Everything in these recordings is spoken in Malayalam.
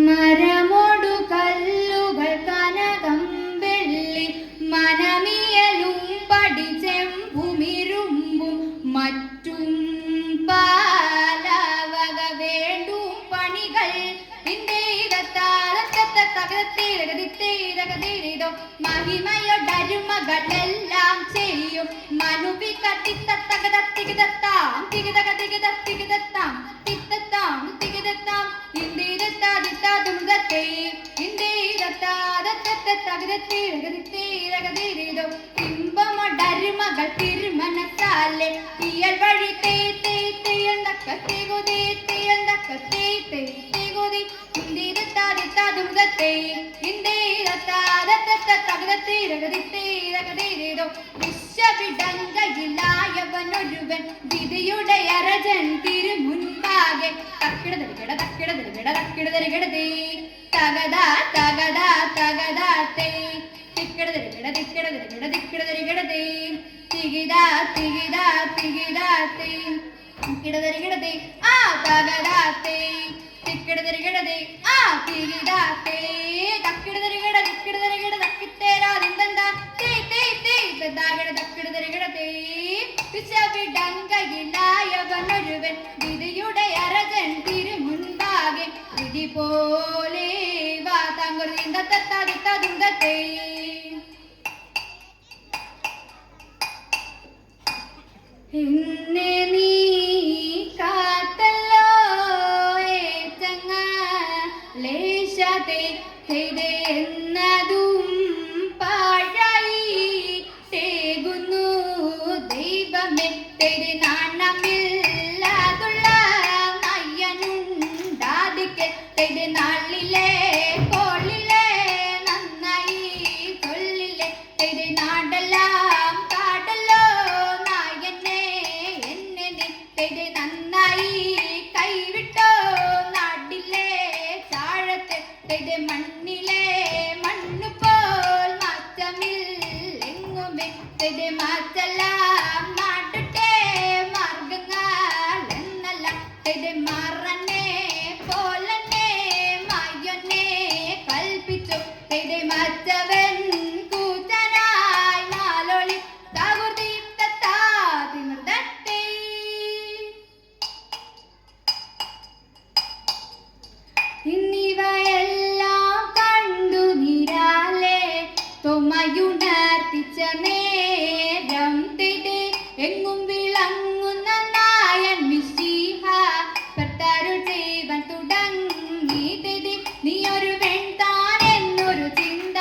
മരമൊടു കല്ലുകൾ കനകം വെള്ളി മനമിയലും പടിച്ചെമ്പുമിരുമ്പും മറ്റും പാലവക വേണ്ടും പണികൾ മഹിമയൊടരുമകളെല്ലാം ചെയ്യും മനുവി കത്തിത്തത്തകതത്തികിതത്താം തികിതക തികിതത്തികിതത്താം തിത്തത്താം തികിതത്താം ഇന്ത്യയിലെത്താതിത്താതുമുഖത്തെ ഇന്ത്യയിലെത്താതത്തകതത്തിരകതിത്തീരകതിത്തീരകതിരിതോ ഇമ്പമൊടരുമകൾ തിരുമനസാലെ ഇയൽ വഴി തേ തേ തേയണ്ടക്ക തേകുതേ തേയണ്ടക്ക തേ തേ തേകുതി ഇന്ത്യയിലെത്താതിത്താതുമുഖത്തെ ഇന്ത്യയിലെത്താതത്തകതത്തിരകതിത്തീരകതിരിതോ വിശ്വവിടങ്കയിലായവനൊരുവൻ വിധിയുടെ അരജൻ തിരുമുൻപാകെ തക്കിടതരികിട തക്കിടതരികിട തക്കിടതരികിടതേ തകതാ തകതാ തകതാ തേ തിക്കിടതരികിട തിക്കിടതരികിട തിക്കിടതരികിടതേ തികിതാ തികിതാ തികിതാ തേ തിക്കിടതരികിടതേ ആ തകതാ തേ തിക്കിടതരികിടതേ ആ തികിതാ തേ തക്കിടതരികിട തിക്കിടതരികിട തക്കിത്തേരാ നിന്ദന്താ തേ തേ തേ തദാഗട തക്കിടതരികിടതേ വിശ്വവിടങ്കയിലായവനൊരുവൻ വിധിയുടെ അരജൻ തിരുമുൻപാകെ വിധി പോലെ വാ തങ്കുറിന്തത്തത്താതിത്തതുന്തത്തേ എന്നെ നീ കാത്തല്ലോ ഏച്ചങ്ങ ലേശത്തെ ചെയ്തേ എന്നതും പാഴായി തേകുന്നു ദൈവമേ തെരി നാണമില്ലാതുള്ള അയ്യനുണ്ട് പാഴായി കൈവിട്ടോ നാട്ടിലെ ചാഴത്തെ തെടെ മണ്ണിലെ മണ്ണുപോൽ മാറ്റമില്ലെങ്ങുമേ തെടെ മാറ്റെല്ലാം നാട്ടുത്തെ മാർഗങ്ങൾ എന്നല്ല തെടെ മാറന്നെ പോലന്നെ മായൊന്നെ കൽപ്പിച്ചു തെടെ മാറ്റവൻ കൂറ്റനായി നാലൊളി തിമിർത്തേ ഇന്നിവയെല്ലാം കണ്ടു നിരാലെ തൊമയുണർത്തിച്ച നേരം തെടെ എങ്ങും വിളങ്ങുന്ന നായൻ മിശിഹ പെട്ടരുൾ ചെയ്വൻ തുടങ്ങി തെടെ നീയൊരു വെൺതാൻ എന്നൊരു ചിന്ത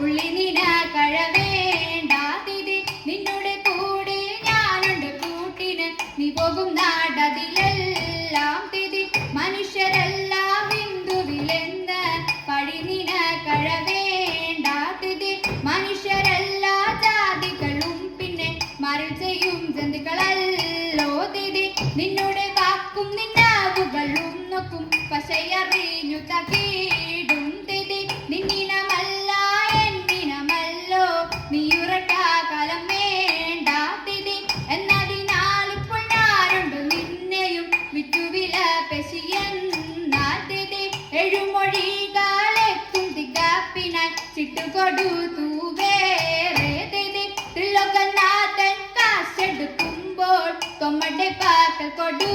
ഉള്ളി നിന കഴവേണ്ട തെടെ നിന്നോട് കൂടെ ഞാനുണ്ട് കൂട്ടിന് നീ പോകും നാടതിലെല്ലാം തെടെ മനുഷ്യരെല്ലാം ഹിന്ദുവിലെന്ന് പഴി നിന കഴവേണ്ട തെടെ മനുഷ്യരെല്ലാ ജാതികളും പിന്നെ മറിൽ ചെയ്യും ജന്തുക്കളല്ലോ തെടെ നിന്നോട് വാക്കും നിന്നാവുകളും നോക്കും പശയറിഞ്ഞു തകീടും തെടെ നിന്നിനമല്ല എന്നിനമല്ലോ നീയുറട്ട കാലം വേണ്ട തെടെ എന്നതിനാലിപ്പോൾ ഞാനുണ്ട് നിന്നെയും വിറ്റുവില പെശിയെന്നാൽ തെടെ എഴുമൊഴികളെത്തും തികപ്പിനായി ചിട്ടുകൊടുത്തു വേറെ തെടെ ത്രിലോകനാഥൻ കാശെടുക്കുമ്പോൾ തൊമ്മടെ പാക്കൽ കൊടു